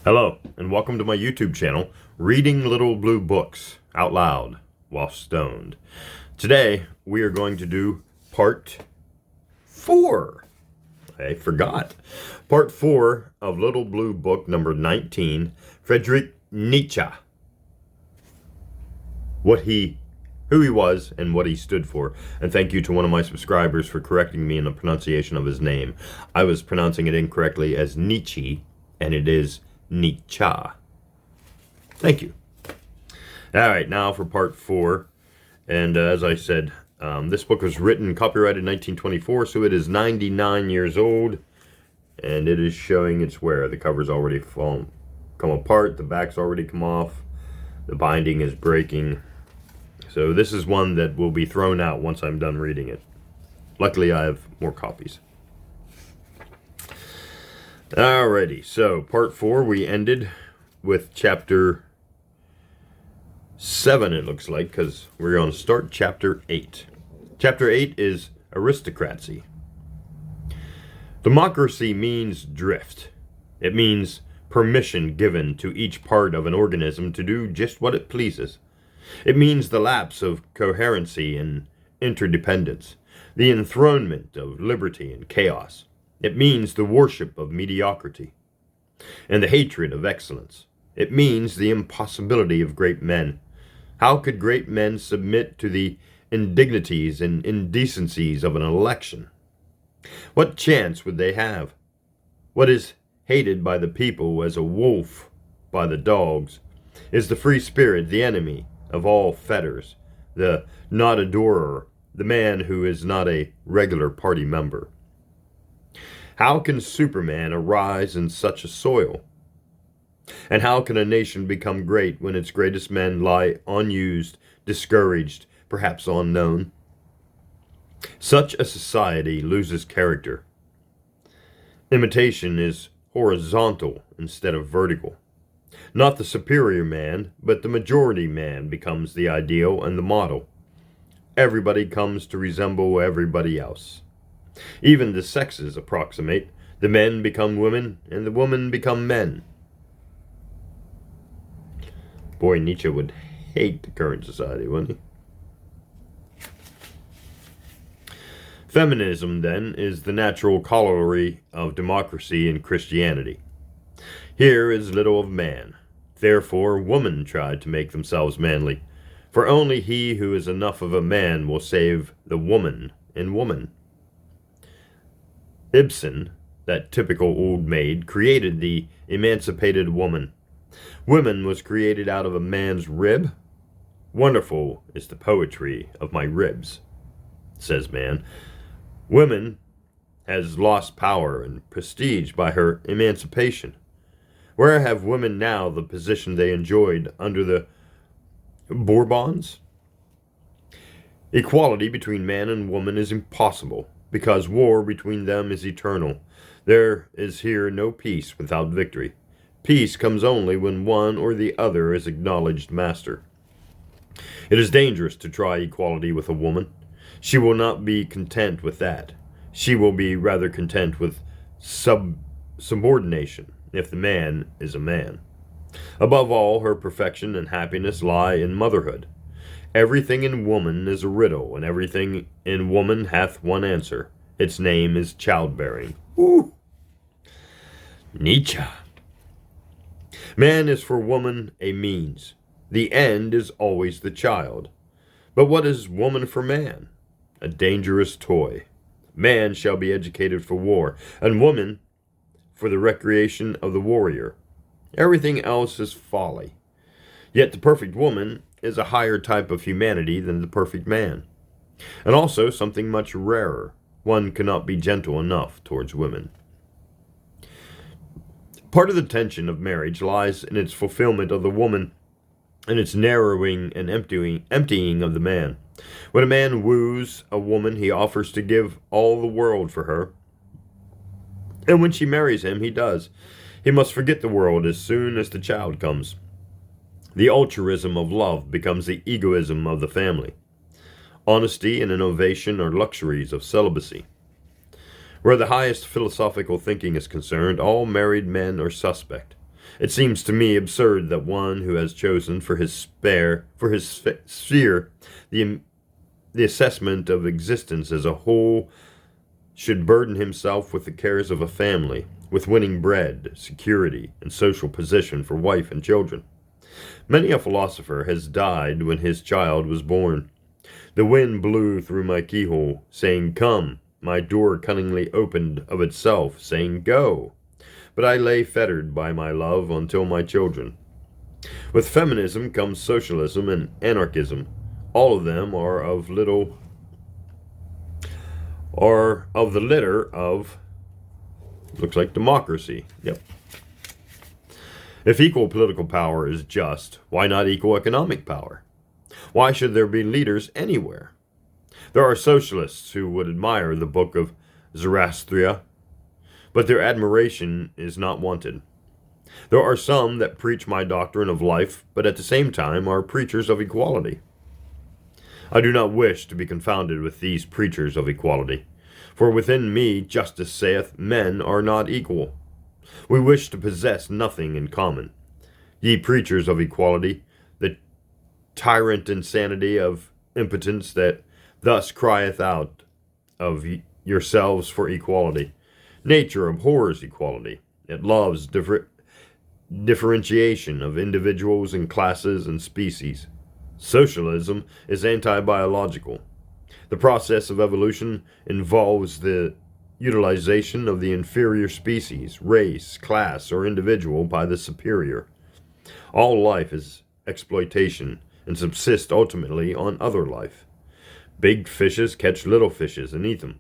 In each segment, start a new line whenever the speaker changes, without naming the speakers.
Hello, and welcome to my YouTube channel, Reading Little Blue Books Out Loud While Stoned. Today, we are going to do part 4. I forgot. Part 4 of Little Blue Book number 19, Friedrich Nietzsche. Who he was and what he stood for. And thank you to one of my subscribers for correcting me in the pronunciation of his name. I was pronouncing it incorrectly as Nietzsche, and it is Nietzsche. Thank you. All right, now for part 4. And as I said, this book was written, copyrighted 1924, so it is 99 years old. And it is showing its wear. The cover's already come apart. The back's already come off. The binding is breaking. So this is one that will be thrown out once I'm done reading it. Luckily, I have more copies. Alrighty, so part 4, we ended with chapter 7, it looks like, because we're going to start chapter 8. Chapter 8 is aristocracy. Democracy means drift. It means permission given to each part of an organism to do just what it pleases. It means the lapse of coherency and interdependence, the enthronement of liberty and chaos. It means the worship of mediocrity and the hatred of excellence. It means the impossibility of great men. How could great men submit to the indignities and indecencies of an election? What chance would they have? What is hated by the people as a wolf by the dogs? Is the free spirit the enemy of all fetters, the not-adorer, the man who is not a regular party member? How can Superman arise in such a soil? And how can a nation become great when its greatest men lie unused, discouraged, perhaps unknown? Such a society loses character. Imitation is horizontal instead of vertical. Not the superior man, but the majority man becomes the ideal and the model. Everybody comes to resemble everybody else. Even the sexes approximate. The men become women, and the women become men. Boy, Nietzsche would hate the current society, wouldn't he? Feminism, then, is the natural corollary of democracy and Christianity. Here is little of man. Therefore, women try to make themselves manly, for only he who is enough of a man will save the woman in woman. Ibsen, that typical old maid, created the emancipated woman. Woman was created out of a man's rib. Wonderful is the poetry of my ribs, says man. Woman has lost power and prestige by her emancipation. Where have women now the position they enjoyed under the Bourbons? Equality between man and woman is impossible, because war between them is eternal. There is here no peace without victory. Peace comes only when one or the other is acknowledged master. It is dangerous to try equality with a woman. She will not be content with that. She will be rather content with subordination, if the man is a man. Above all, her perfection and happiness lie in motherhood. Everything in woman is a riddle, and everything in woman hath one answer. Its name is childbearing. Ooh. Nietzsche. Man is for woman a means. The end is always the child. But what is woman for man? A dangerous toy. Man shall be educated for war, and woman for the recreation of the warrior. Everything else is folly. Yet the perfect woman is a higher type of humanity than the perfect man, and also something much rarer. One cannot be gentle enough towards women. Part of the tension of marriage lies in its fulfillment of the woman and its narrowing and emptying of the man. When a man woos a woman, he offers to give all the world for her, and when she marries him, he does. He must forget the world as soon as the child comes. The altruism of love becomes the egoism of the family. Honesty and innovation are luxuries of celibacy. Where the highest philosophical thinking is concerned, all married men are suspect. It seems to me absurd that one who has chosen for his sphere, the assessment of existence as a whole should burden himself with the cares of a family, with winning bread, security, and social position for wife and children. Many a philosopher has died when his child was born. The wind blew through my keyhole, saying, "Come." My door cunningly opened of itself, saying, "Go." But I lay fettered by my love until my children. With feminism comes socialism and anarchism. All of them are of the litter of, looks like, democracy. Yep. If equal political power is just, why not equal economic power? Why should there be leaders anywhere? There are socialists who would admire the book of Zarathustra, but their admiration is not wanted. There are some that preach my doctrine of life, but at the same time are preachers of equality. I do not wish to be confounded with these preachers of equality, for within me justice saith, men are not equal. We wish to possess nothing in common. Ye preachers of equality, the tyrant insanity of impotence that thus crieth out of yourselves for equality. Nature abhors equality. It loves differentiation of individuals and classes and species. Socialism is anti-biological. The process of evolution involves the utilization of the inferior species, race, class, or individual by the superior. All life is exploitation and subsists ultimately on other life. Big fishes catch little fishes and eat them.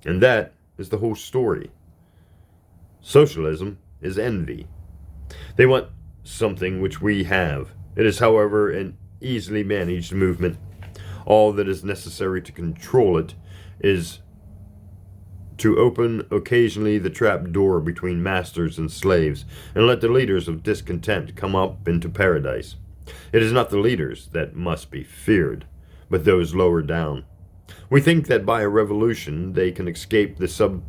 And that is the whole story. Socialism is envy. They want something which we have. It is, however, an easily managed movement. All that is necessary to control it is to open occasionally the trap door between masters and slaves, and let the leaders of discontent come up into paradise. It is not the leaders that must be feared, but those lower down. We think that by a revolution they can escape the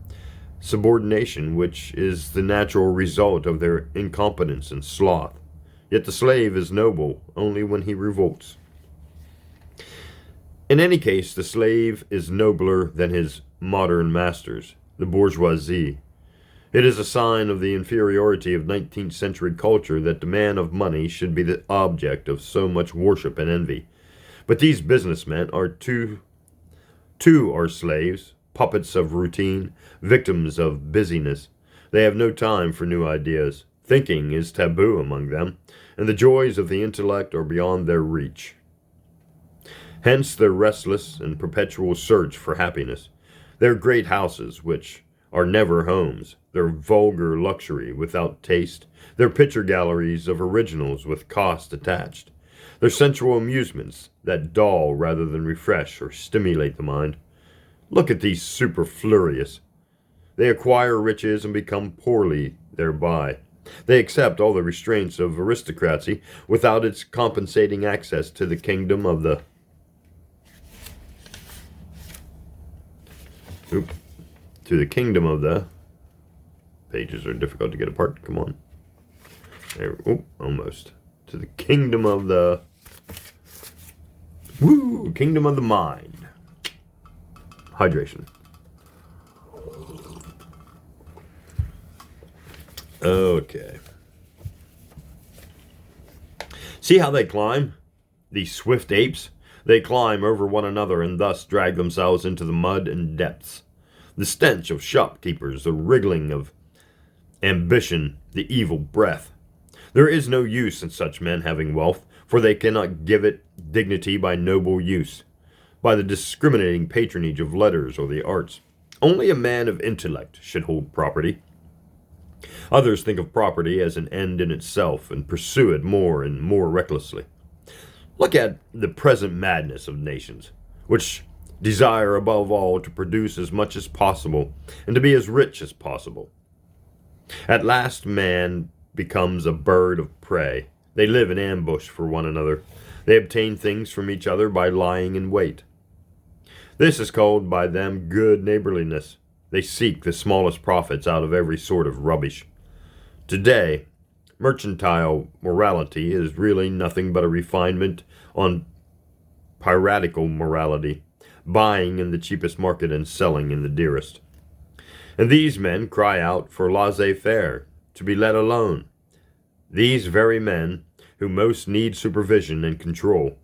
subordination which is the natural result of their incompetence and sloth. Yet the slave is noble only when he revolts. In any case, the slave is nobler than his modern masters, the bourgeoisie. It is a sign of the inferiority of 19th century culture that the man of money should be the object of so much worship and envy. But these businessmen are too are slaves, puppets of routine, victims of busyness. They have no time for new ideas. Thinking is taboo among them, and the joys of the intellect are beyond their reach. Hence their restless and perpetual search for happiness, their great houses which are never homes, their vulgar luxury without taste, their picture galleries of originals with cost attached, their sensual amusements that dull rather than refresh or stimulate the mind. Look at these superfluous. They acquire riches and become poorly thereby. They accept all the restraints of aristocracy without its compensating access to the kingdom of the pages are difficult to get apart. Come on. There, almost. To the kingdom of the kingdom of the mind. Hydration. Okay. See how they climb? These swift apes? They climb over one another and thus drag themselves into the mud and depths. The stench of shopkeepers, the wriggling of ambition, the evil breath. There is no use in such men having wealth, for they cannot give it dignity by noble use, by the discriminating patronage of letters or the arts. Only a man of intellect should hold property. Others think of property as an end in itself and pursue it more and more recklessly. Look at the present madness of nations, which desire above all to produce as much as possible and to be as rich as possible. At last man becomes a bird of prey. They live in ambush for one another. They obtain things from each other by lying in wait. This is called by them good neighborliness. They seek the smallest profits out of every sort of rubbish. Today, Mercantile morality is really nothing but a refinement on piratical morality, buying in the cheapest market and selling in the dearest. And these men cry out for laissez-faire, to be let alone. These very men who most need supervision and control.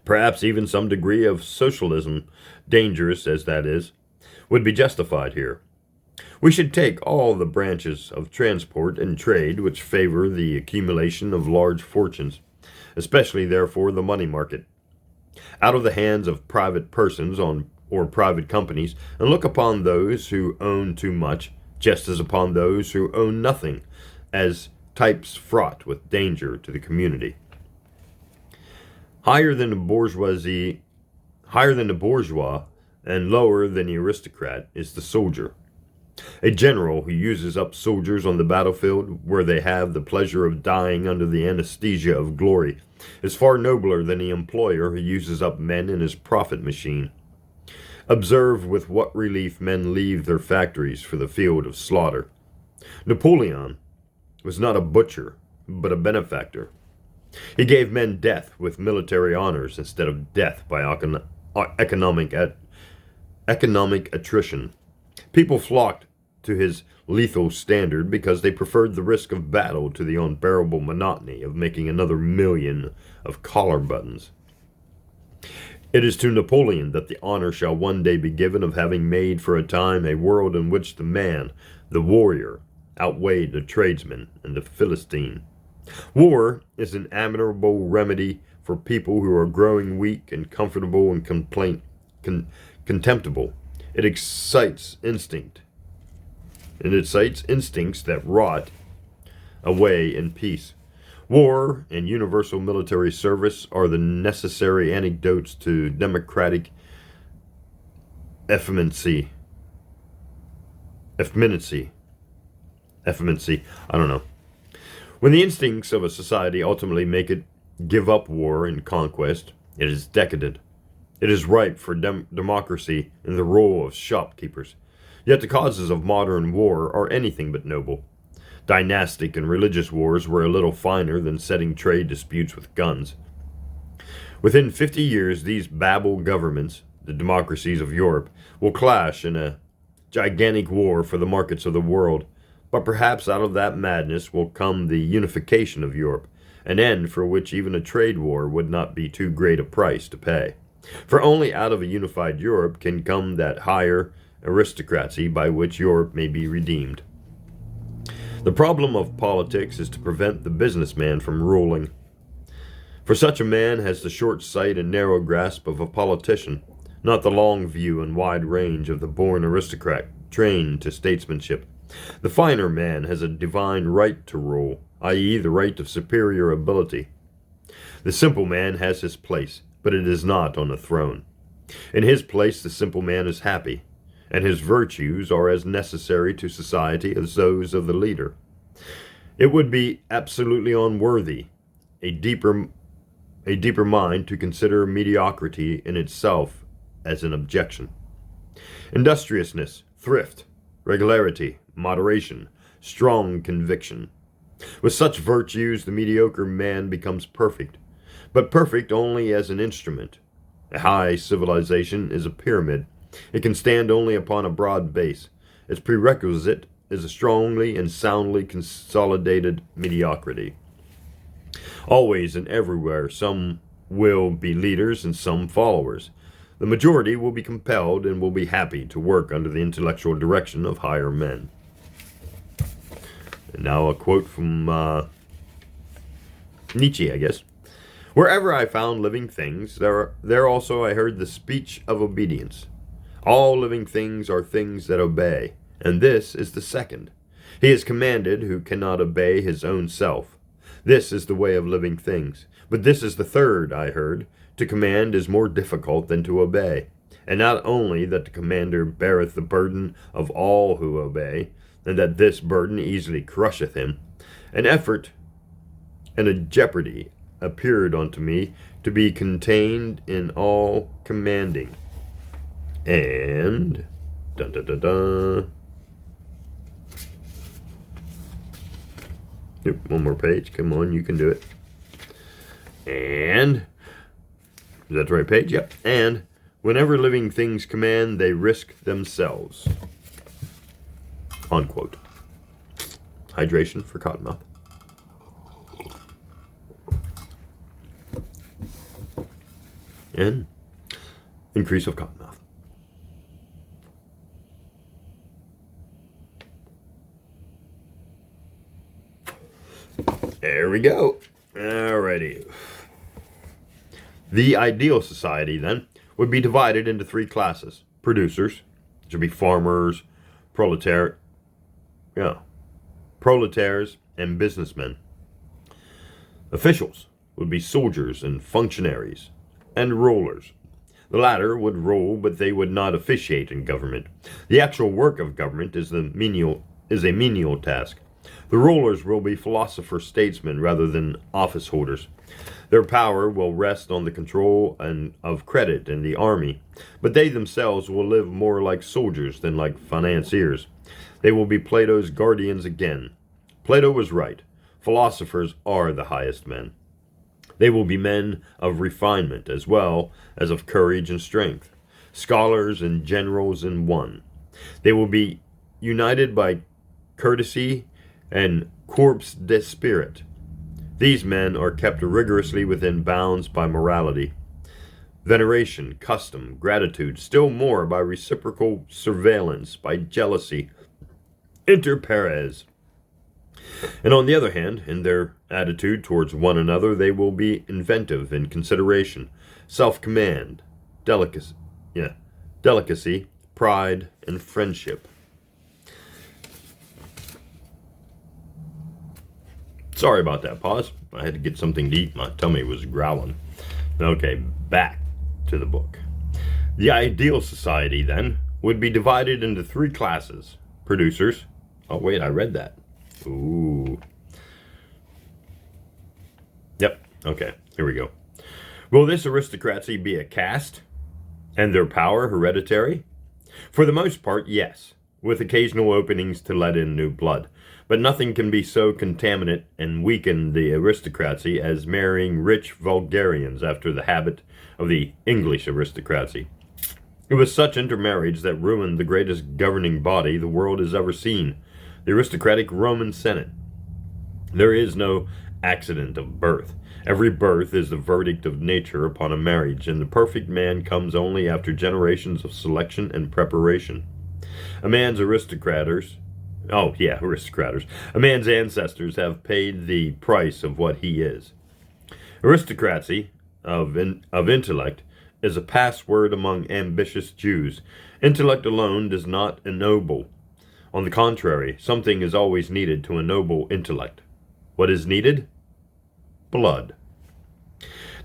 Perhaps even some degree of socialism, dangerous as that is, would be justified here. We should take all the branches of transport and trade which favor the accumulation of large fortunes, especially therefore the money market, out of the hands of private persons or private companies, and look upon those who own too much, just as upon those who own nothing, as types fraught with danger to the community. Higher than the bourgeois, and lower than the aristocrat is the soldier. A general who uses up soldiers on the battlefield, where they have the pleasure of dying under the anesthesia of glory, is far nobler than the employer who uses up men in his profit machine. Observe with what relief men leave their factories for the field of slaughter. Napoleon was not a butcher, but a benefactor. He gave men death with military honors instead of death by economic attrition. People flocked to his lethal standard because they preferred the risk of battle to the unbearable monotony of making another million of collar buttons. It is to Napoleon that the honor shall one day be given of having made for a time a world in which the man, the warrior, outweighed the tradesman and the Philistine. War is an admirable remedy for people who are growing weak and comfortable and contemptible. It excites instincts that rot away in peace. War and universal military service are the necessary antidotes to democratic effeminacy. I don't know. When the instincts of a society ultimately make it give up war and conquest, it is decadent. It is ripe for democracy in the role of shopkeepers. Yet the causes of modern war are anything but noble. Dynastic and religious wars were a little finer than setting trade disputes with guns. Within 50 years, these Babel governments, the democracies of Europe, will clash in a gigantic war for the markets of the world. But perhaps out of that madness will come the unification of Europe, an end for which even a trade war would not be too great a price to pay. For only out of a unified Europe can come that higher aristocracy by which Europe may be redeemed. The problem of politics is to prevent the businessman from ruling. For such a man has the short sight and narrow grasp of a politician, not the long view and wide range of the born aristocrat trained to statesmanship. The finer man has a divine right to rule, i.e., the right of superior ability. The simple man has his place, but it is not on a throne. In his place the simple man is happy, and his virtues are as necessary to society as those of the leader. It would be absolutely unworthy a deeper mind to consider mediocrity in itself as an objection. Industriousness, thrift, regularity, moderation, strong conviction. With such virtues, the mediocre man becomes perfect, but perfect only as an instrument. A high civilization is a pyramid. It can stand only upon a broad base. Its prerequisite is a strongly and soundly consolidated mediocrity. Always and everywhere, some will be leaders and some followers. The majority will be compelled and will be happy to work under the intellectual direction of higher men. And now a quote from Nietzsche, I guess. Wherever I found living things, there also I heard the speech of obedience. All living things are things that obey, and this is the second. He is commanded who cannot obey his own self. This is the way of living things. But this is the third, I heard. To command is more difficult than to obey. And not only that the commander beareth the burden of all who obey, and that this burden easily crusheth him. An effort and a jeopardy appeared unto me to be contained in all commanding. And Yep, one more page. Come on, you can do it. And, is that the right page? Yep. And, whenever living things command, they risk themselves. Unquote. Hydration for Cottonmouth. And increase of Cottonmouth. There we go. Alrighty. The ideal society, then, would be divided into three classes. Producers, which would be farmers, proletaires, and businessmen. Officials would be soldiers and functionaries, and rulers. The latter would rule, but they would not officiate in government. The actual work of government is a menial task. The rulers will be philosopher-statesmen rather than office holders. Their power will rest on the control of credit in the army, but they themselves will live more like soldiers than like financiers. They will be Plato's guardians again. Plato was right. Philosophers are the highest men. They will be men of refinement as well as of courage and strength, scholars and generals in one. They will be united by courtesy and corps d'esprit. These men are kept rigorously within bounds by morality, veneration, custom, gratitude, still more by reciprocal surveillance, by jealousy, inter pares. And on the other hand, in their attitude towards one another, they will be inventive in consideration, self-command, delicacy, pride, and friendship. Sorry about that pause. I had to get something to eat. My tummy was growling. Okay, back to the book. The ideal society, then, would be divided into three classes. Producers. Oh, wait, I read that. Ooh. Yep, okay, here we go. Will this aristocracy be a caste? And their power hereditary? For the most part, yes, with occasional openings to let in new blood. But nothing can be so contaminate and weaken the aristocracy as marrying rich vulgarians after the habit of the English aristocracy. It was such intermarriage that ruined the greatest governing body the world has ever seen, the aristocratic Roman Senate. There is no accident of birth. Every birth is the verdict of nature upon a marriage, and the perfect man comes only after generations of selection and preparation. A man's A man's ancestors have paid the price of what he is. Aristocracy of intellect is a password among ambitious Jews. Intellect alone does not ennoble. On the contrary, something is always needed to ennoble intellect. What is needed? Blood.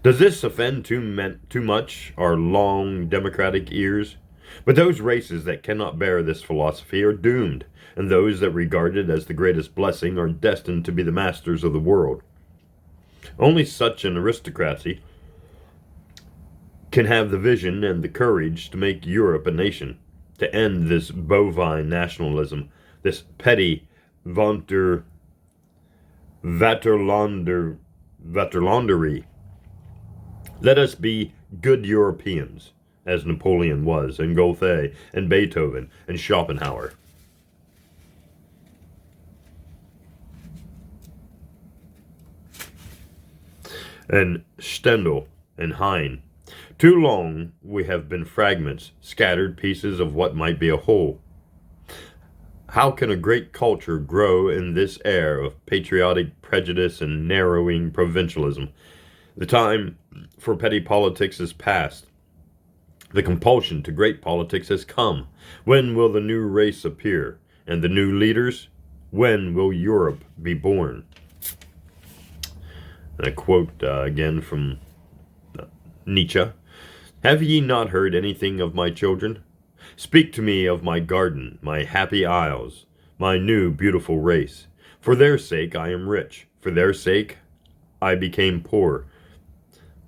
Does this offend too much our long democratic ears? But those races that cannot bear this philosophy are doomed, and those that regard it as the greatest blessing are destined to be the masters of the world. Only such an aristocracy can have the vision and the courage to make Europe a nation, to end this bovine nationalism, this petty Vaterlandery. Let us be good Europeans, as Napoleon was, and Goethe, and Beethoven, and Schopenhauer. And Stendhal and Heine. Too long we have been fragments, scattered pieces of what might be a whole. How can a great culture grow in this air of patriotic prejudice and narrowing provincialism? The time for petty politics is past. The compulsion to great politics has come. When will the new race appear? And the new leaders? When will Europe be born? And a quote again from Nietzsche. Have ye not heard anything of my children? Speak to me of my garden, my happy isles, my new beautiful race. For their sake I am rich. For their sake I became poor.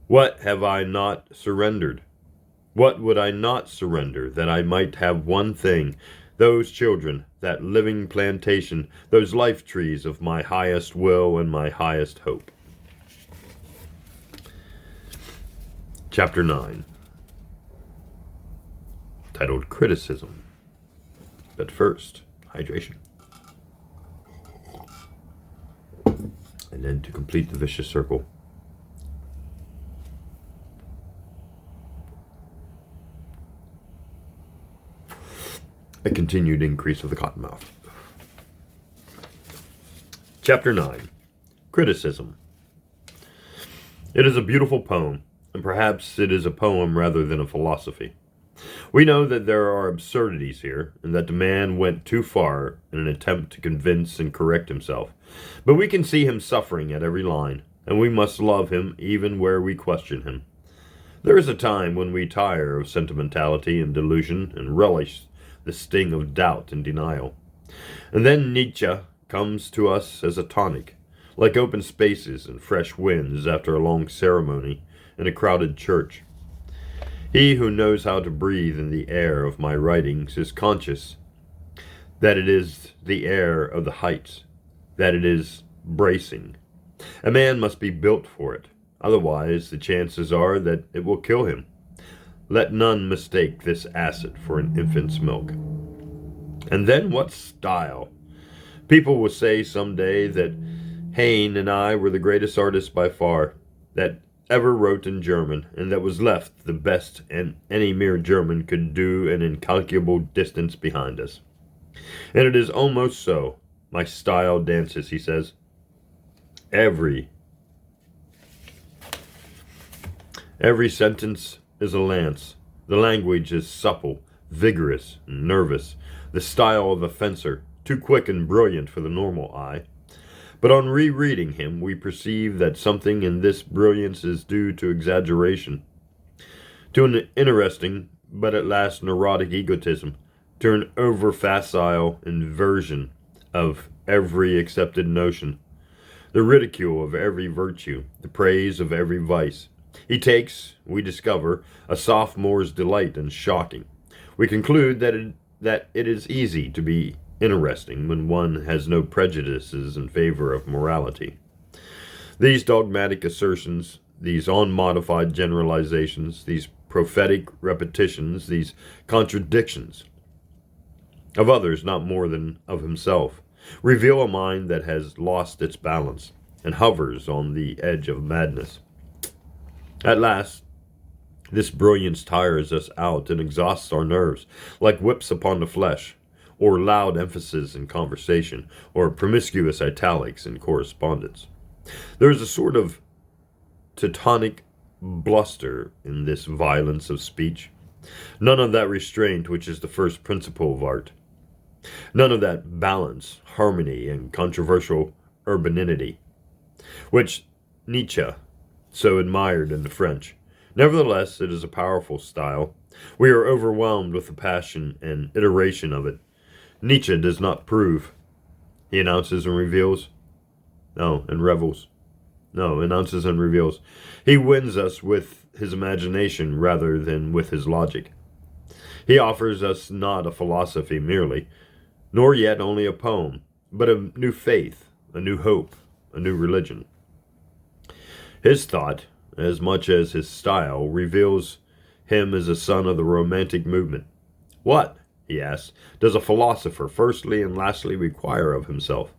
What have I not surrendered? What would I not surrender that I might have one thing Those children, that living plantation, those life trees of my highest will and my highest hope. Chapter 9, titled Criticism. But first, hydration. And then to complete the vicious circle, a continued increase of the cottonmouth. Chapter 9, Criticism. It is a beautiful poem, and perhaps it is a poem rather than a philosophy. We know that there are absurdities here, and that the man went too far in an attempt to convince and correct himself. But we can see him suffering at every line, and we must love him even where we question him. There is a time when we tire of sentimentality and delusion and relish the sting of doubt and denial. And then Nietzsche comes to us as a tonic, like open spaces and fresh winds after a long ceremony in a crowded church. He who knows how to breathe in the air of my writings is conscious that it is the air of the heights, that it is bracing. A man must be built for it, otherwise the chances are that it will kill him. Let none mistake this acid for an infant's milk. And then what style! People will say someday that Heine and I were the greatest artists by far that ever wrote in German, and that was left the best any mere German could do an incalculable distance behind us. And it is almost so. My style dances, he says. Every sentence is a lance. The language is supple, vigorous, and nervous. The style of a fencer, too quick and brilliant for the normal eye. But on rereading him, we perceive that something in this brilliance is due to exaggeration, to an interesting, but at last neurotic egotism, to an over-facile inversion of every accepted notion, the ridicule of every virtue, the praise of every vice. He takes, we discover, a sophomore's delight in shocking. We conclude that it is easy to be interesting when one has no prejudices in favor of morality. These dogmatic assertions, these unmodified generalizations, these prophetic repetitions, these contradictions of others not more than of himself, reveal a mind that has lost its balance and hovers on the edge of madness. At last, this brilliance tires us out and exhausts our nerves, like whips upon the flesh, or loud emphasis in conversation, or promiscuous italics in correspondence. There is a sort of Teutonic bluster in this violence of speech, none of that restraint which is the first principle of art, none of that balance, harmony, and controversial urbanity, which Nietzsche so admired in the French. Nevertheless, it is a powerful style. We are overwhelmed with the passion and iteration of it. Nietzsche does not prove. He announces and reveals. No, and revels. No, announces and reveals. He wins us with his imagination rather than with his logic. He offers us not a philosophy merely, nor yet only a poem, but a new faith, a new hope, a new religion. His thought, as much as his style, reveals him as a son of the Romantic movement. What, he asks, does a philosopher firstly and lastly require of himself?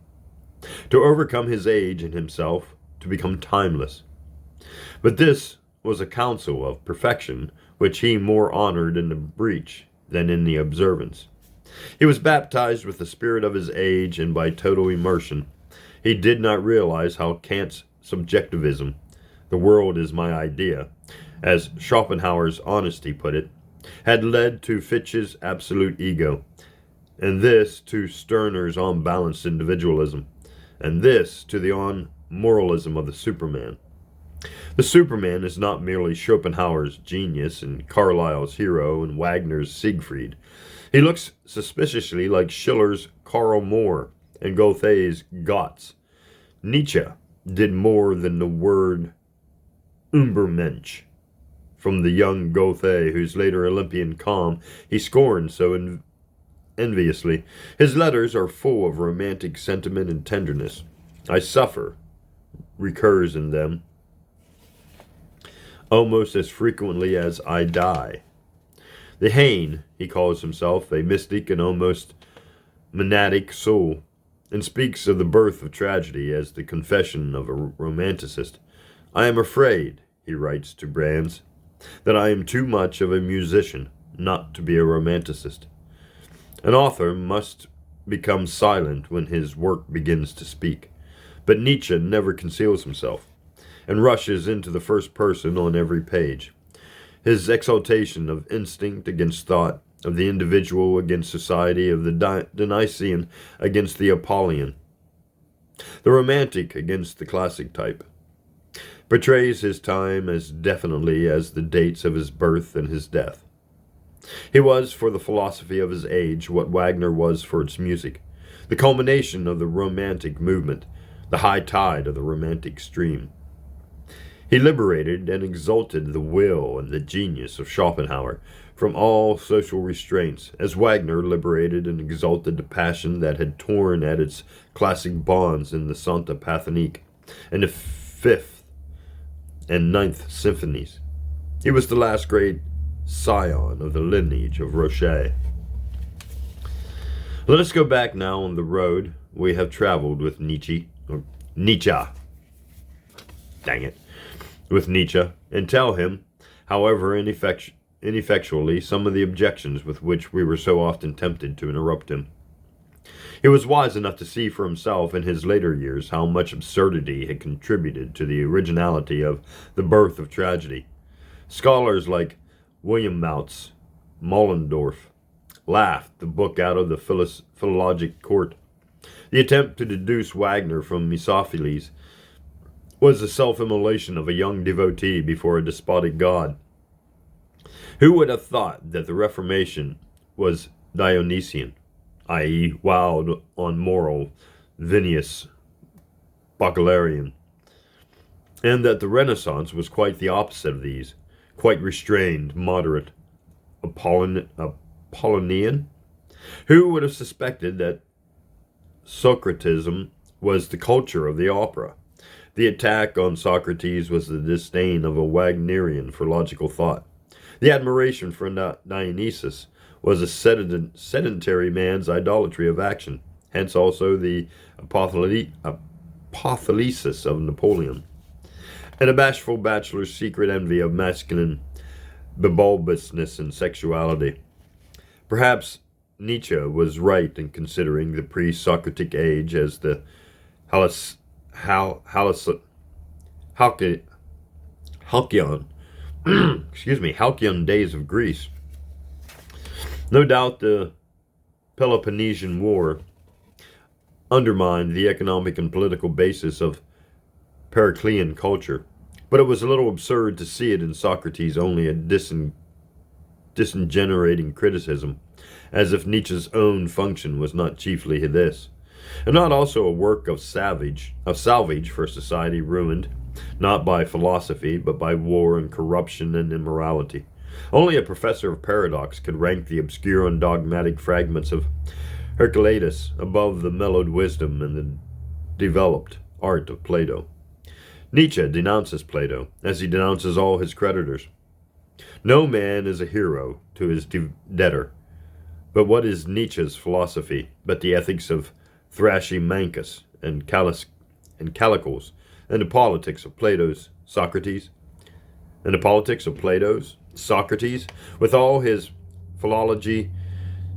To overcome his age and himself, to become timeless. But this was a counsel of perfection, which he more honored in the breach than in the observance. He was baptized with the spirit of his age, and by total immersion, he did not realize how Kant's subjectivism, the world is my idea, as Schopenhauer's honesty put it, had led to Fichte's absolute ego, and this to Stirner's unbalanced individualism, and this to the moralism of the Superman. The Superman is not merely Schopenhauer's genius and Carlyle's hero and Wagner's Siegfried. He looks suspiciously like Schiller's Karl Moor and Goethe's Götz. Nietzsche did more than the word Übermensch from the young Goethe, whose later Olympian calm he scorned so enviously. His letters are full of romantic sentiment and tenderness. I suffer recurs in them almost as frequently as I die. The Hain, he calls himself, a mystic and almost monadic soul, and speaks of the birth of tragedy as the confession of a romanticist. I am afraid, he writes to Brands, that I am too much of a musician not to be a romanticist. An author must become silent when his work begins to speak, but Nietzsche never conceals himself, and rushes into the first person on every page. His exaltation of instinct against thought, of the individual against society, of the Dionysian against the Apollyon, the romantic against the classic type, portrays his time as definitely as the dates of his birth and his death. He was, for the philosophy of his age, what Wagner was for its music, the culmination of the romantic movement, the high tide of the romantic stream. He liberated and exalted the will and the genius of Schopenhauer from all social restraints, as Wagner liberated and exalted the passion that had torn at its classic bonds in the Santa Pathonique and the Fifth and Ninth Symphonies. He was the last great scion of the lineage of Rocher. Let us go back now on the road we have traveled with Nietzsche, with Nietzsche, and tell him, however ineffectually, some of the objections with which we were so often tempted to interrupt him. He was wise enough to see for himself in his later years how much absurdity had contributed to the originality of The Birth of Tragedy. Scholars like William Moutz, Mollendorf, laughed the book out of the philologic court. The attempt to deduce Wagner from Mephistopheles was the self-immolation of a young devotee before a despotic god. Who would have thought that the Reformation was Dionysian, i.e., wild on moral, vinous, baccalaurean, and that the Renaissance was quite the opposite of these, quite restrained, moderate, Apollonian? Who would have suspected that Socratism was the culture of the opera? The attack on Socrates was the disdain of a Wagnerian for logical thought. The admiration for Dionysus was a sedentary man's idolatry of action, hence also the apotheosis of Napoleon, and a bashful bachelor's secret envy of masculine bulbousness and sexuality. Perhaps Nietzsche was right in considering the pre-Socratic age as the halcyon days of Greece. No doubt the Peloponnesian War undermined the economic and political basis of Periclean culture, but it was a little absurd to see it in Socrates only a disingenerating criticism, as if Nietzsche's own function was not chiefly this, and not also a work of salvage for a society ruined, not by philosophy, but by war and corruption and immorality. Only a professor of paradox could rank the obscure and dogmatic fragments of Heraclitus above the mellowed wisdom and the developed art of Plato. Nietzsche denounces Plato, as he denounces all his creditors. No man is a hero to his debtor. But what is Nietzsche's philosophy but the ethics of Thrasymachus and Callicles, and the politics of Plato's Socrates? And the politics of Plato's Socrates, with all his philology,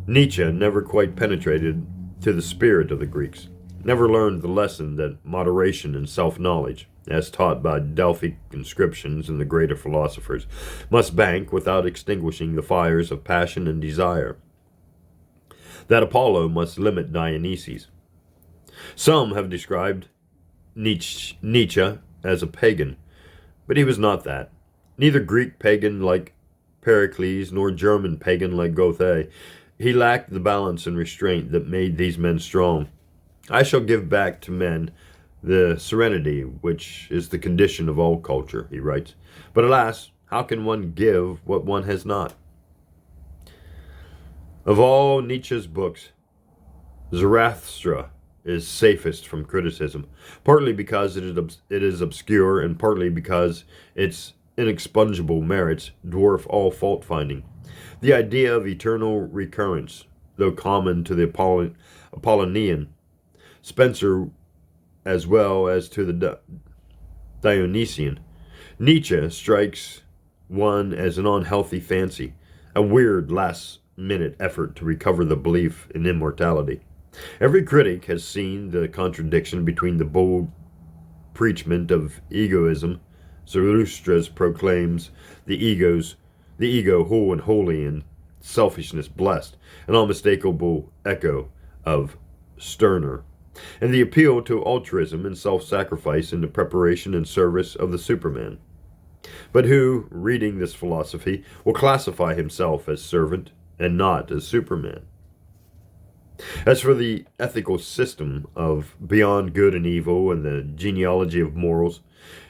Nietzsche never quite penetrated to the spirit of the Greeks, never learned the lesson that moderation and self-knowledge, as taught by Delphic inscriptions and the greater philosophers, must bank without extinguishing the fires of passion and desire, that Apollo must limit Dionysus. Some have described Nietzsche as a pagan, but he was not that. Neither Greek pagan like Pericles, nor German pagan like Goethe. He lacked the balance and restraint that made these men strong. I shall give back to men the serenity which is the condition of all culture, he writes. But alas, how can one give what one has not? Of all Nietzsche's books, Zarathustra is safest from criticism, partly because it is obscure and partly because its inexpugnable merits dwarf all fault-finding. The idea of eternal recurrence, though common to the Apollonian, Spencer as well as to the Dionysian, Nietzsche strikes one as an unhealthy fancy, a weird last-minute effort to recover the belief in immortality. Every critic has seen the contradiction between the bold preachment of egoism. Zarathustra proclaims the ego whole and holy and selfishness blessed, an unmistakable echo of Stirner, and the appeal to altruism and self-sacrifice in the preparation and service of the Superman. But who, reading this philosophy, will classify himself as servant and not as Superman? As for the ethical system of beyond good and evil and the genealogy of morals,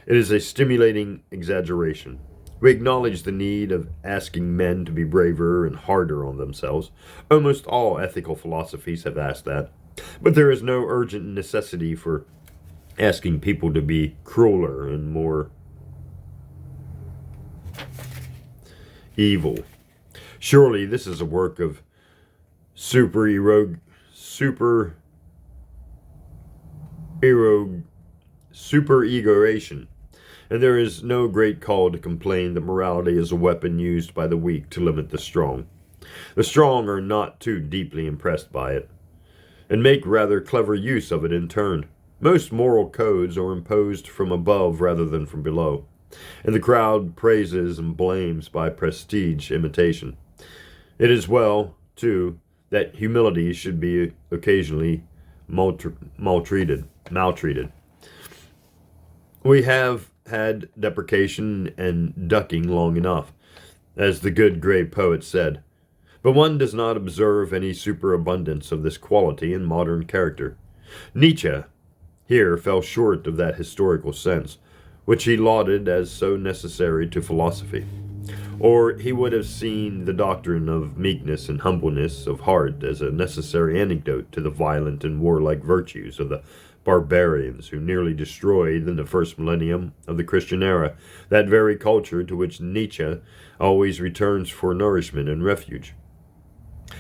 it is a stimulating exaggeration. We acknowledge the need of asking men to be braver and harder on themselves. Almost all ethical philosophies have asked that. But there is no urgent necessity for asking people to be crueler and more evil. Surely this is a work of supererogation, and there is no great call to complain that morality is a weapon used by the weak to limit the strong. The strong are not too deeply impressed by it, and make rather clever use of it in turn. Most moral codes are imposed from above rather than from below, and the crowd praises and blames by prestige imitation. It is well, too, that humility should be occasionally maltreated. We have had deprecation and ducking long enough, as the good grey poet said, but one does not observe any superabundance of this quality in modern character. Nietzsche here fell short of that historical sense, which he lauded as so necessary to philosophy. Or he would have seen the doctrine of meekness and humbleness of heart as a necessary antidote to the violent and warlike virtues of the barbarians who nearly destroyed in the first millennium of the Christian era that very culture to which Nietzsche always returns for nourishment and refuge.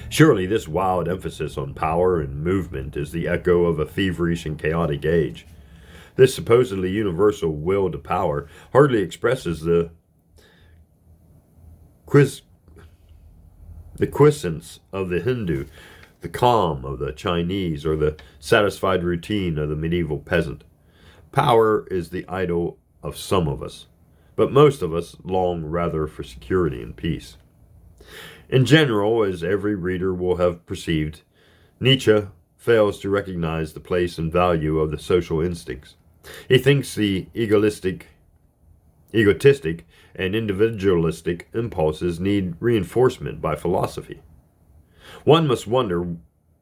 Surely this wild emphasis on power and movement is the echo of a feverish and chaotic age. This supposedly universal will to power hardly expresses the quiescence of the Hindu, the calm of the Chinese, or the satisfied routine of the medieval peasant. Power is the idol of some of us, but most of us long rather for security and peace. In general, as every reader will have perceived, Nietzsche fails to recognize the place and value of the social instincts. He thinks the egotistic and individualistic impulses need reinforcement by philosophy. One must wonder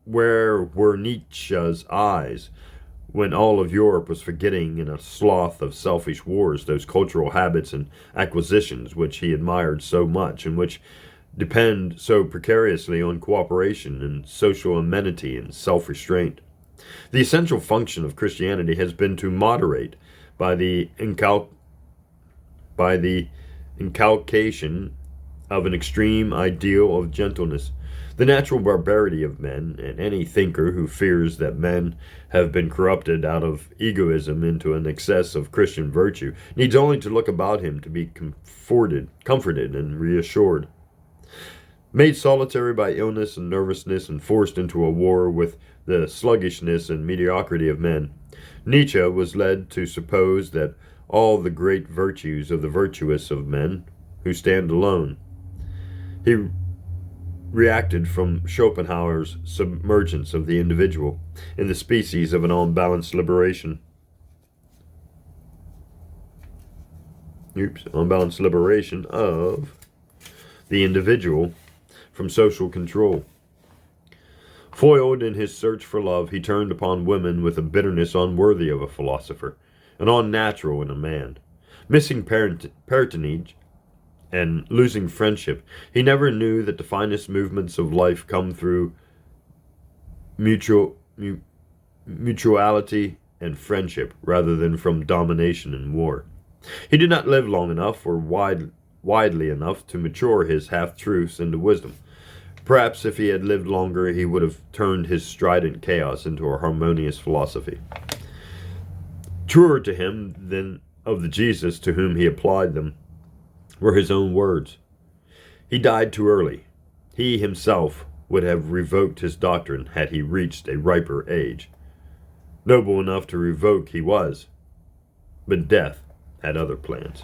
where were Nietzsche's eyes when all of Europe was forgetting in a sloth of selfish wars those cultural habits and acquisitions which he admired so much and which depend so precariously on cooperation and social amenity and self-restraint. The essential function of Christianity has been to moderate by the inculcation of an extreme ideal of gentleness the natural barbarity of men, and any thinker who fears that men have been corrupted out of egoism into an excess of Christian virtue needs only to look about him to be comforted and reassured. Made solitary by illness and nervousness and forced into a war with the sluggishness and mediocrity of men, Nietzsche was led to suppose that all the great virtues of the virtuous of men who stand alone. He reacted from Schopenhauer's submergence of the individual in the species of an unbalanced liberation. Unbalanced liberation of the individual from social control. Foiled in his search for love, he turned upon women with a bitterness unworthy of a philosopher, and unnatural in a man. Missing patronage, and losing friendship, he never knew that the finest movements of life come through mutuality and friendship rather than from domination and war. He did not live long enough or widely enough to mature his half-truths into wisdom. Perhaps if he had lived longer, he would have turned his strident chaos into a harmonious philosophy. Truer to him than of the Jesus to whom he applied them were his own words. He died too early. He himself would have revoked his doctrine had he reached a riper age. Noble enough to revoke he was, but death had other plans.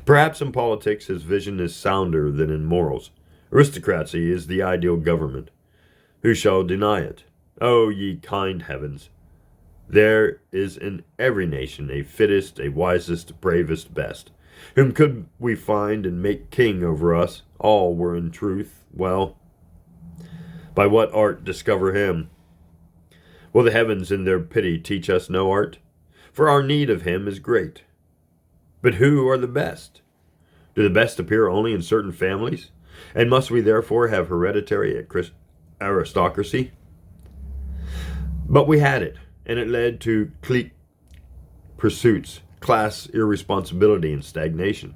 Perhaps in politics his vision is sounder than in morals. Aristocracy is the ideal government. Who shall deny it? O ye kind heavens! There is in every nation a fittest, a wisest, bravest, best. Whom could we find and make king over us? All were in truth, well, by what art discover him? Will the heavens in their pity teach us no art? For our need of him is great. But who are the best? Do the best appear only in certain families? And must we therefore have hereditary aristocracy? But we had it, and it led to clique pursuits, class irresponsibility, and stagnation.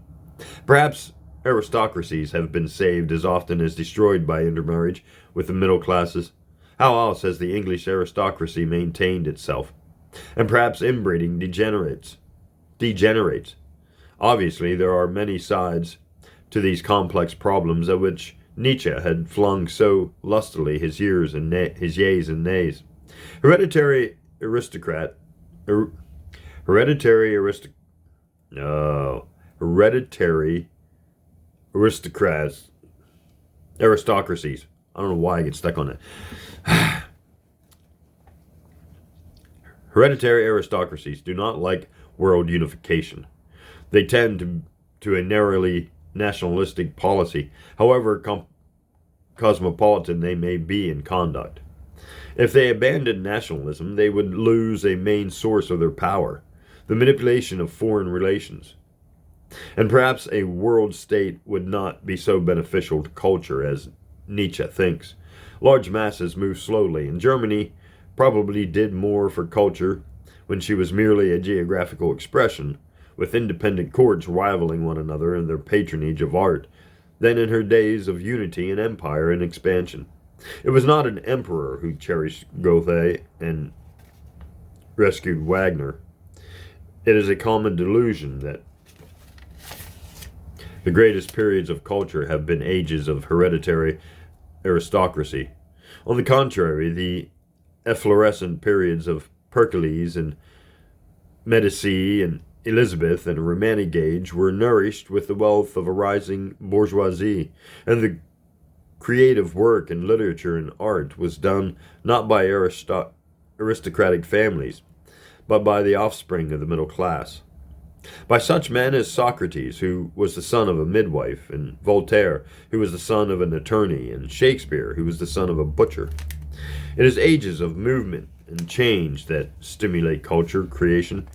Perhaps aristocracies have been saved as often as destroyed by intermarriage with the middle classes. How else has the English aristocracy maintained itself? And perhaps inbreeding degenerates. Obviously, there are many sides to these complex problems at which Nietzsche had flung so lustily his yeas and nays. Hereditary aristocrats aristocracies. I don't know why I get stuck on that. Hereditary aristocracies do not like world unification. They tend to a narrowly nationalistic policy, however cosmopolitan they may be in conduct. If they abandoned nationalism, they would lose a main source of their power, the manipulation of foreign relations. And perhaps a world state would not be so beneficial to culture as Nietzsche thinks. Large masses move slowly, and Germany probably did more for culture when she was merely a geographical expression, with independent courts rivaling one another in their patronage of art, than in her days of unity and empire and expansion. It was not an emperor who cherished Goethe and rescued Wagner. It is a common delusion that the greatest periods of culture have been ages of hereditary aristocracy. On the contrary, the efflorescent periods of Pericles and Medici and Elizabeth and a Romantic age were nourished with the wealth of a rising bourgeoisie, and the creative work in literature and art was done not by aristocratic families, but by the offspring of the middle class. By such men as Socrates, who was the son of a midwife, and Voltaire, who was the son of an attorney, and Shakespeare, who was the son of a butcher. It is ages of movement and change that stimulate culture, creation,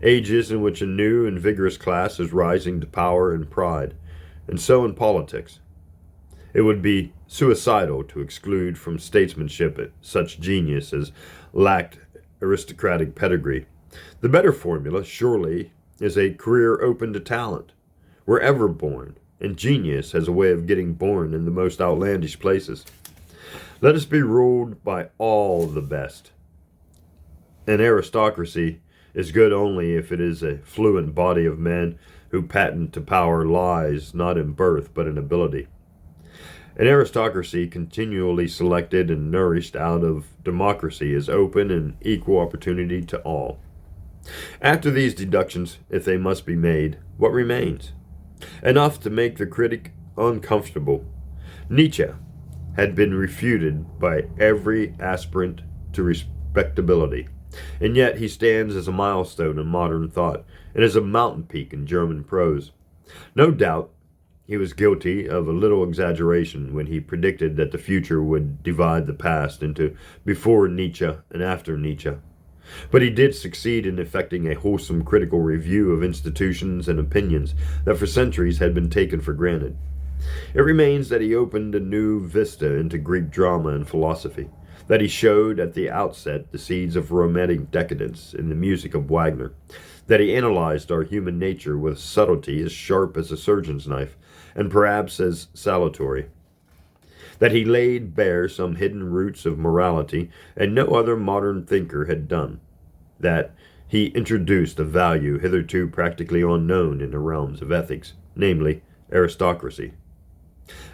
ages in which a new and vigorous class is rising to power and pride, and so in politics. It would be suicidal to exclude from statesmanship such genius as lacked aristocratic pedigree. The better formula, surely, is a career open to talent, wherever born, and genius has a way of getting born in the most outlandish places. Let us be ruled by all the best. An aristocracy is good only if it is a fluent body of men who patent to power lies not in birth but in ability. An aristocracy continually selected and nourished out of democracy is open and equal opportunity to all. After these deductions, if they must be made, what remains? Enough to make the critic uncomfortable. Nietzsche had been refuted by every aspirant to respectability, and yet he stands as a milestone in modern thought and as a mountain peak in German prose. No doubt he was guilty of a little exaggeration when he predicted that the future would divide the past into before Nietzsche and after Nietzsche. But he did succeed in effecting a wholesome critical review of institutions and opinions that for centuries had been taken for granted. It remains that he opened a new vista into Greek drama and philosophy, that he showed at the outset the seeds of romantic decadence in the music of Wagner, that he analyzed our human nature with subtlety as sharp as a surgeon's knife, and perhaps as salutary, that he laid bare some hidden roots of morality and no other modern thinker had done, that he introduced a value hitherto practically unknown in the realms of ethics, namely aristocracy.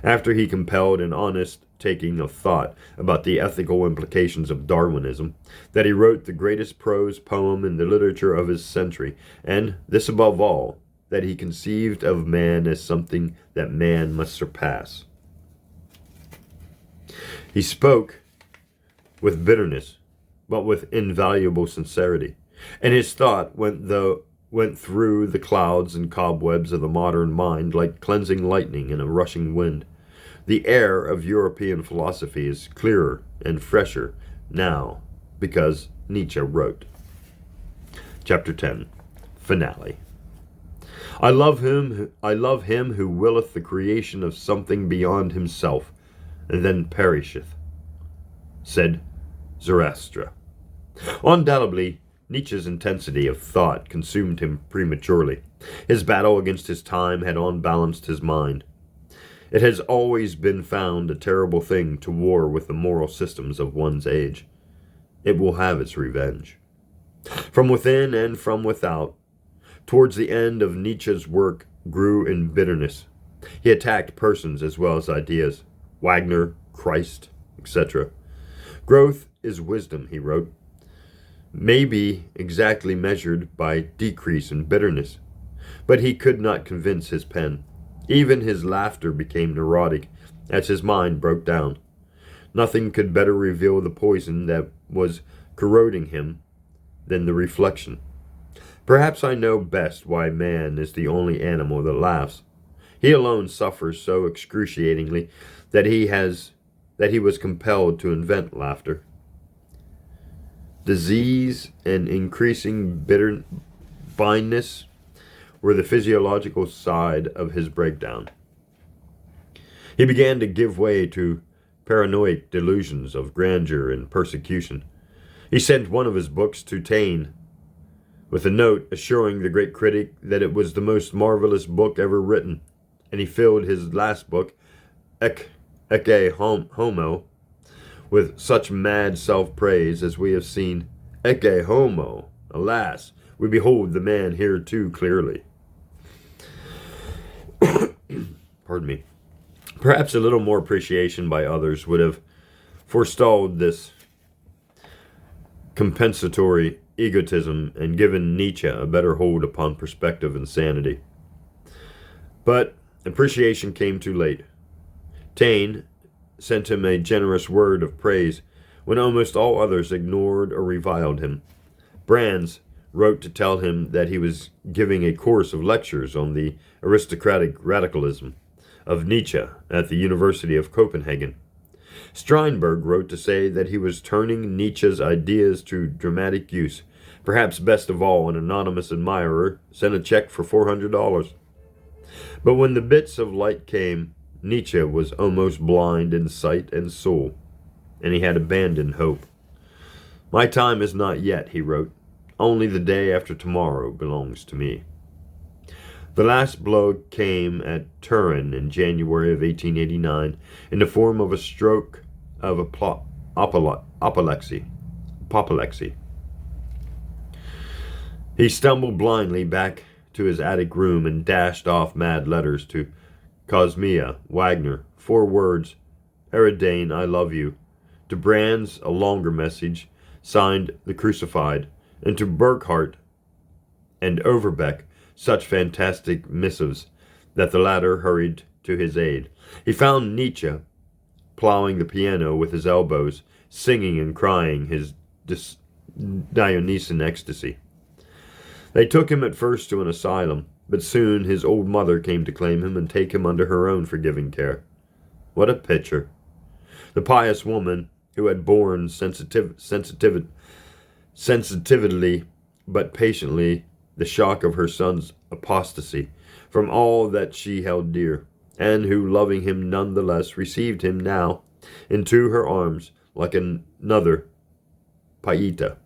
After he compelled an honest taking of thought about the ethical implications of Darwinism, that he wrote the greatest prose poem in the literature of his century, and, this above all, that he conceived of man as something that man must surpass. He spoke with bitterness, but with invaluable sincerity, and his thought went through the clouds and cobwebs of the modern mind like cleansing lightning in a rushing wind. The air of European philosophy is clearer and fresher now because Nietzsche wrote. Chapter 10. Finale. I love him who willeth the creation of something beyond himself, and then perisheth, said Zoroaster. Undoubtedly, Nietzsche's intensity of thought consumed him prematurely. His battle against his time had unbalanced his mind. It has always been found a terrible thing to war with the moral systems of one's age. It will have its revenge. From within and from without, towards the end of Nietzsche's work grew in bitterness. He attacked persons as well as ideas, Wagner, Christ, etc. Growth is wisdom, he wrote, may be exactly measured by decrease in bitterness. But he could not convince his pen. Even his laughter became neurotic as his mind broke down. Nothing could better reveal the poison that was corroding him than the reflection. Perhaps I know best why man is the only animal that laughs. He alone suffers so excruciatingly that he was compelled to invent laughter. Disease and increasing bitter blindness were the physiological side of his breakdown. He began to give way to paranoid delusions of grandeur and persecution. He sent one of his books to Taine with a note assuring the great critic that it was the most marvelous book ever written, and he filled his last book, Ecce Homo, with such mad self-praise as we have seen. Ecce Homo, alas, we behold the man here too clearly. Pardon me. Perhaps a little more appreciation by others would have forestalled this compensatory egotism and given Nietzsche a better hold upon perspective and sanity. But appreciation came too late. Taine sent him a generous word of praise when almost all others ignored or reviled him. Brands wrote to tell him that he was giving a course of lectures on the aristocratic radicalism of Nietzsche at the University of Copenhagen. Strindberg wrote to say that he was turning Nietzsche's ideas to dramatic use. Perhaps best of all, an anonymous admirer sent a check for $400. But when the bits of light came, Nietzsche was almost blind in sight and soul, and he had abandoned hope. My time is not yet, he wrote. Only the day after tomorrow belongs to me. The last blow came at Turin in January of 1889 in the form of a stroke of apoplexy. He stumbled blindly back to his attic room and dashed off mad letters to Cosmia, Wagner, 4 words, Eridane, I love you, to Brands, a longer message, signed The Crucified, and to Burckhardt and Overbeck, such fantastic missives that the latter hurried to his aid. He found Nietzsche plowing the piano with his elbows, singing and crying his Dionysian ecstasy. They took him at first to an asylum, but soon his old mother came to claim him and take him under her own forgiving care. What a picture! The pious woman who had borne sensitively sensitively but patiently the shock of her son's apostasy from all that she held dear, and who, loving him none the less, received him now into her arms like another Paita.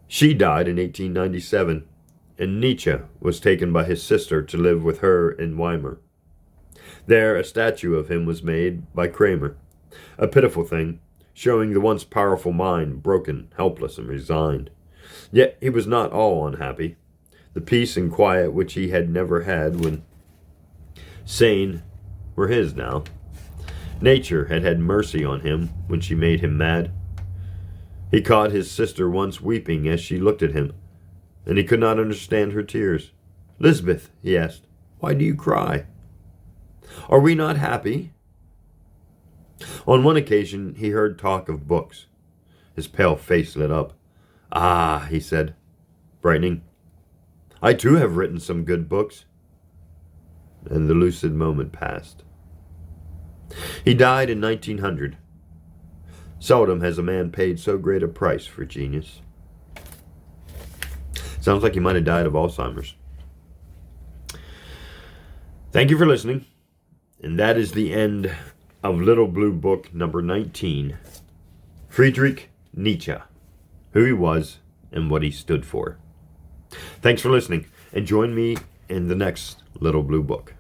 She died in 1897, and Nietzsche was taken by his sister to live with her in Weimar. There a statue of him was made by Kramer, a pitiful thing, showing the once powerful mind broken, helpless, and resigned. Yet he was not all unhappy. The peace and quiet which he had never had when sane were his now. Nature had had mercy on him when she made him mad. He caught his sister once weeping as she looked at him, and he could not understand her tears. "Lisbeth," he asked, "why do you cry? Are we not happy?" On one occasion he heard talk of books. His pale face lit up. "Ah," he said, brightening, "I too have written some good books." And the lucid moment passed. He died in 1900. Seldom has a man paid so great a price for genius. Sounds like he might have died of Alzheimer's. Thank you for listening. And that is the end of Little Blue Book number 19. Friedrich Nietzsche, who he was and what he stood for. Thanks for listening, and join me in the next Little Blue Book.